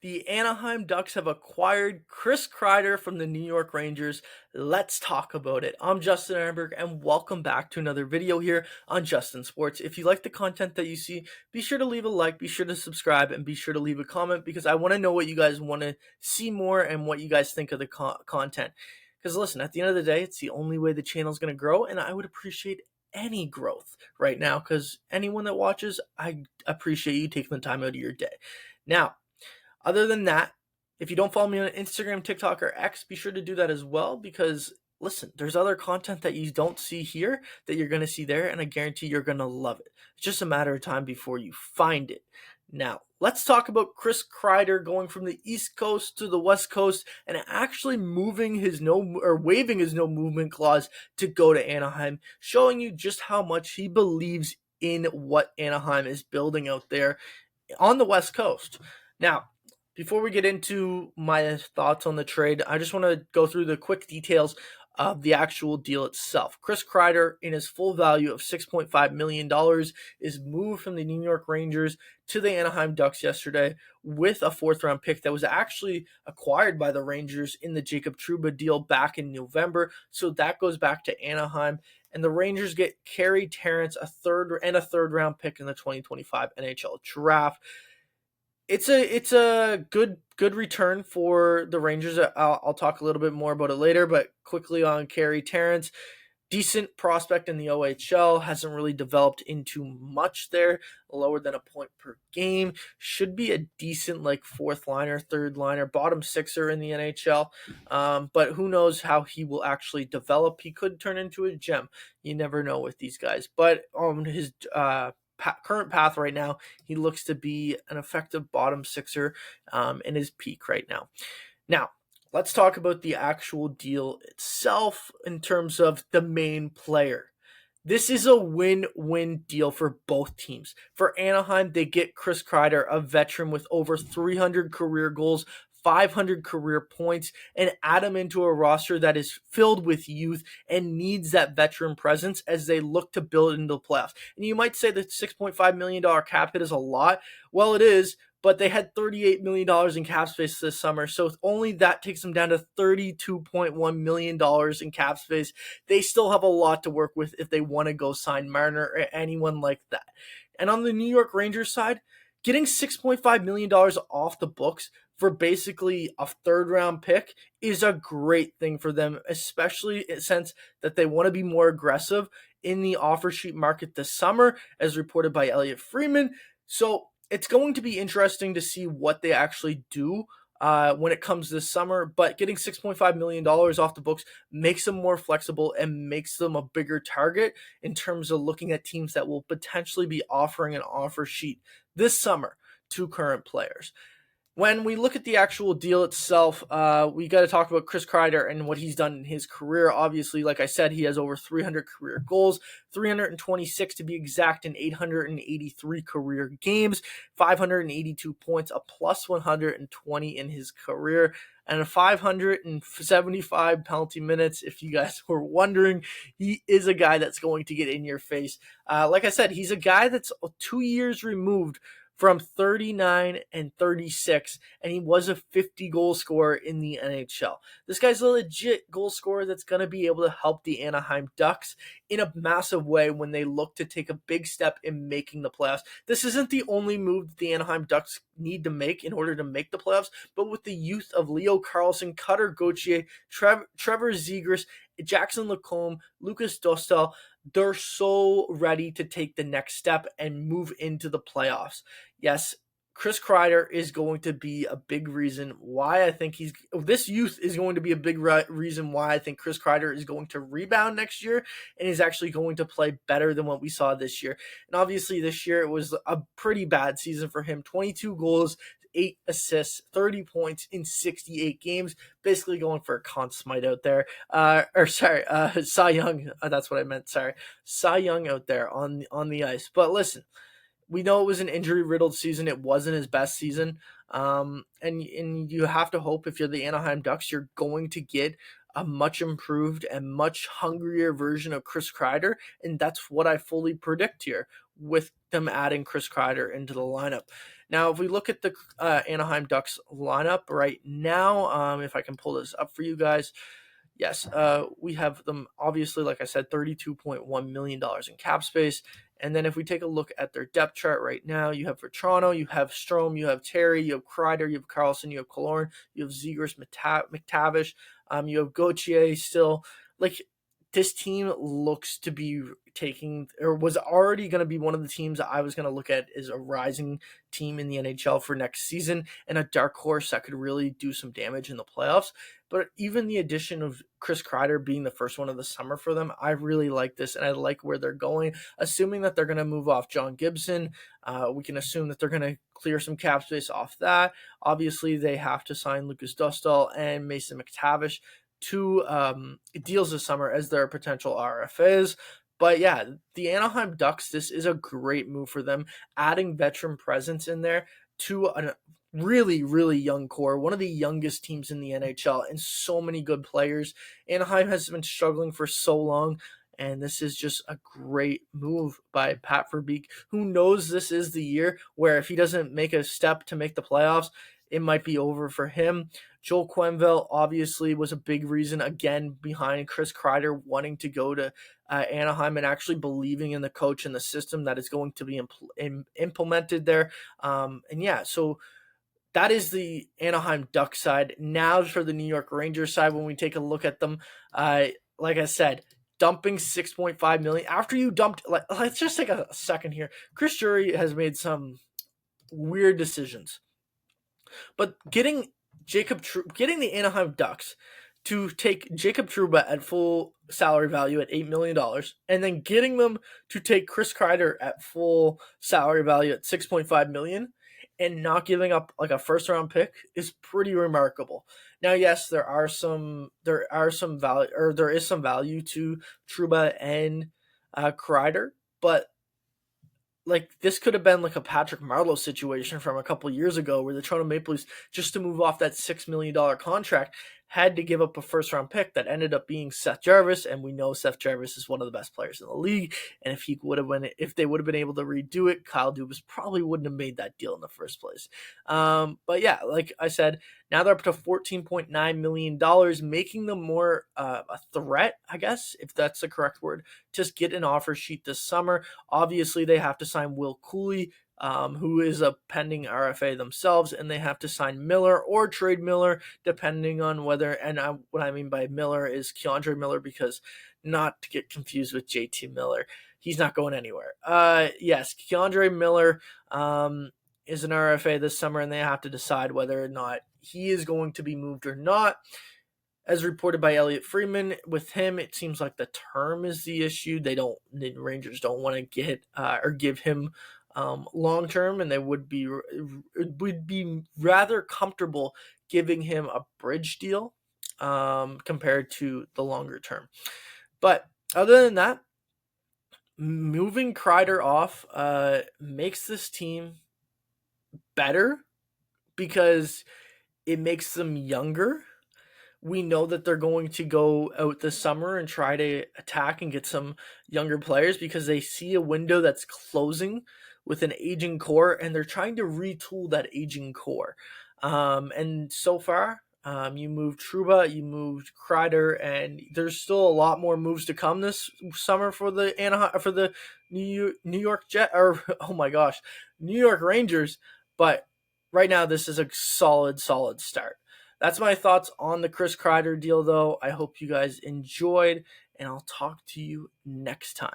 The Anaheim Ducks have acquired Chris Kreider from the New York Rangers. Let's talk about it. I'm Justin Ehrenberg, and welcome back to another video here on Justin Sports. If you like the content that you see, be sure to leave a like, be sure to subscribe, and be sure to leave a comment because I want to know what you guys want to see more and what you guys think of the content. Because listen, at the end of the day, it's the only way the channel is going to grow, and I would appreciate any growth right now because anyone that watches, I appreciate you taking the time out of your day. Now, other than that, if you don't follow me on Instagram, TikTok, or X, be sure to do that as well because, listen, there's other content that you don't see here that you're going to see there, and I guarantee you're going to love it. It's just a matter of time before you find it. Now, let's talk about Chris Kreider going from the East Coast to the West Coast and actually waving his no movement clause to go to Anaheim, showing you just how much he believes in what Anaheim is building out there on the West Coast. Now, before we get into my thoughts on the trade, I just want to go through the quick details of the actual deal itself. Chris Kreider, in his full value of $6.5 million, is moved from the New York Rangers to the Anaheim Ducks yesterday with a fourth-round pick that was actually acquired by the Rangers in the Jacob Trouba deal back in November. So that goes back to Anaheim. And the Rangers get Carey Terrence, a third-round pick in the 2025 NHL Draft. It's a good return for the Rangers. I'll talk a little bit more about it later, but quickly on Carey Terrence, decent prospect in the OHL, hasn't really developed into much there, lower than a point per game, should be a decent like fourth liner, third liner, bottom sixer in the NHL, but who knows how he will actually develop. He could turn into a gem. You never know with these guys, but on his current path right now, he looks to be an effective bottom sixer in his peak right now. Now, let's talk about the actual deal itself in terms of the main player. This is a win-win deal for both teams. For Anaheim, they get Chris Kreider, a veteran with over 300 career goals, 500 career points, and add him into a roster that is filled with youth and needs that veteran presence as they look to build into the playoffs. And you might say that $6.5 million cap hit is a lot. Well, it is, but they had $38 million in cap space this summer, so only that takes them down to $32.1 million in cap space. They still have a lot to work with if they want to go sign Marner or anyone like that. And on the New York Rangers side, getting $6.5 million off the books for basically a third-round pick is a great thing for them, especially since that they want to be more aggressive in the offer sheet market this summer, as reported by Elliot Friedman. So it's going to be interesting to see what they actually do when it comes this summer, but getting $6.5 million off the books makes them more flexible and makes them a bigger target in terms of looking at teams that will potentially be offering an offer sheet this summer to current players. When we look at the actual deal itself, we got to talk about Chris Kreider and what he's done in his career. Obviously, like I said, he has over 300 career goals, 326 to be exact, in 883 career games, 582 points, a plus 120 in his career, and 575 penalty minutes. If you guys were wondering, he is a guy that's going to get in your face. Like I said, he's a guy that's 2 years removed from 39 and 36, and he was a 50-goal scorer in the NHL. This guy's a legit goal scorer that's going to be able to help the Anaheim Ducks in a massive way when they look to take a big step in making the playoffs. This isn't the only move that the Anaheim Ducks need to make in order to make the playoffs, but with the youth of Leo Carlsson, Cutter Gauthier, Trevor Zegras, Jackson Lacombe, Lucas Dostal, they're so ready to take the next step and move into the playoffs. Yes, Chris Kreider is going to be a big reason why I think this youth is going to be a big reason why I think Chris Kreider is going to rebound next year and is actually going to play better than what we saw this year. And obviously this year it was a pretty bad season for him. 22 goals, 8 assists, 30 points in 68 games, basically going for a Conn Smythe out there. Cy Young, that's what I meant, sorry. Cy Young out there on the ice. But listen, we know it was an injury-riddled season. It wasn't his best season. And you have to hope if you're the Anaheim Ducks, you're going to get a much improved and much hungrier version of Chris Kreider, and that's what I fully predict here with them adding Chris Kreider into the lineup. Now, if we look at the Anaheim Ducks lineup right now, if I can pull this up for you guys, yes, we have them, obviously, like I said, $32.1 million in cap space. And then if we take a look at their depth chart right now, you have for Toronto, you have Strome, you have Terry, you have Kreider, you have Carlson, you have Killorn, you have Zegers, McTavish, you have Gauthier still. Like, this team looks to be taking, or was already going to be one of the teams that I was going to look at as a rising team in the NHL for next season and a dark horse that could really do some damage in the playoffs. But even the addition of Chris Kreider being the first one of the summer for them, I really like this, and I like where they're going. Assuming that they're going to move off John Gibson, we can assume that they're going to clear some cap space off that. Obviously, they have to sign Lucas Dostal and Mason McTavish to deals this summer as their potential RFAs. But yeah, the Anaheim Ducks, this is a great move for them, adding veteran presence in there to a really, really young core, one of the youngest teams in the NHL, and so many good players. Anaheim has been struggling for so long, and this is just a great move by Pat Verbeek, who knows this is the year where if he doesn't make a step to make the playoffs, it might be over for him. Joel Quenneville obviously was a big reason, again, behind Chris Kreider wanting to go to Anaheim and actually believing in the coach and the system that is going to be implemented there. And yeah, so that is the Anaheim Ducks side. Now for the New York Rangers side, when we take a look at them, like I said, dumping $6.5 million after you dumped. Let's just take a second here. Chris Drury has made some weird decisions, but getting the Anaheim Ducks to take Jacob Trouba at full salary value at $8 million, and then getting them to take Chris Kreider at full salary value at $6.5 million, and not giving up like a first round pick is pretty remarkable. Now, yes, there is some value to Trouba and Kreider, but like this could have been like a Patrick Marleau situation from a couple years ago where the Toronto Maple Leafs, just to move off that $6 million contract, had to give up a first round pick that ended up being Seth Jarvis, and we know Seth Jarvis is one of the best players in the league. And if they would have been able to redo it, Kyle Dubas probably wouldn't have made that deal in the first place. But yeah, like I said, now they're up to $14.9 million, making them more a threat, I guess, if that's the correct word, just get an offer sheet this summer. Obviously, they have to sign Will Cooley, who is a pending RFA themselves, and they have to sign Miller or trade Miller, depending on whether, what I mean by Miller is Keandre Miller, because not to get confused with JT Miller. He's not going anywhere. Yes, Keandre Miller is an RFA this summer, and they have to decide whether or not he is going to be moved or not. As reported by Elliot Friedman, with him, it seems like the term is the issue. The Rangers don't want to get or give him long term, and they would be rather comfortable giving him a bridge deal compared to the longer term. But other than that, moving Kreider off makes this team better because it makes them younger. We know that they're going to go out this summer and try to attack and get some younger players because they see a window that's closing with an aging core, and they're trying to retool that aging core. And so far, you moved Trouba, you moved Kreider, and there's still a lot more moves to come this summer for the New York New York Rangers. But right now, this is a solid start. That's my thoughts on the Chris Kreider deal, though. I hope you guys enjoyed, and I'll talk to you next time.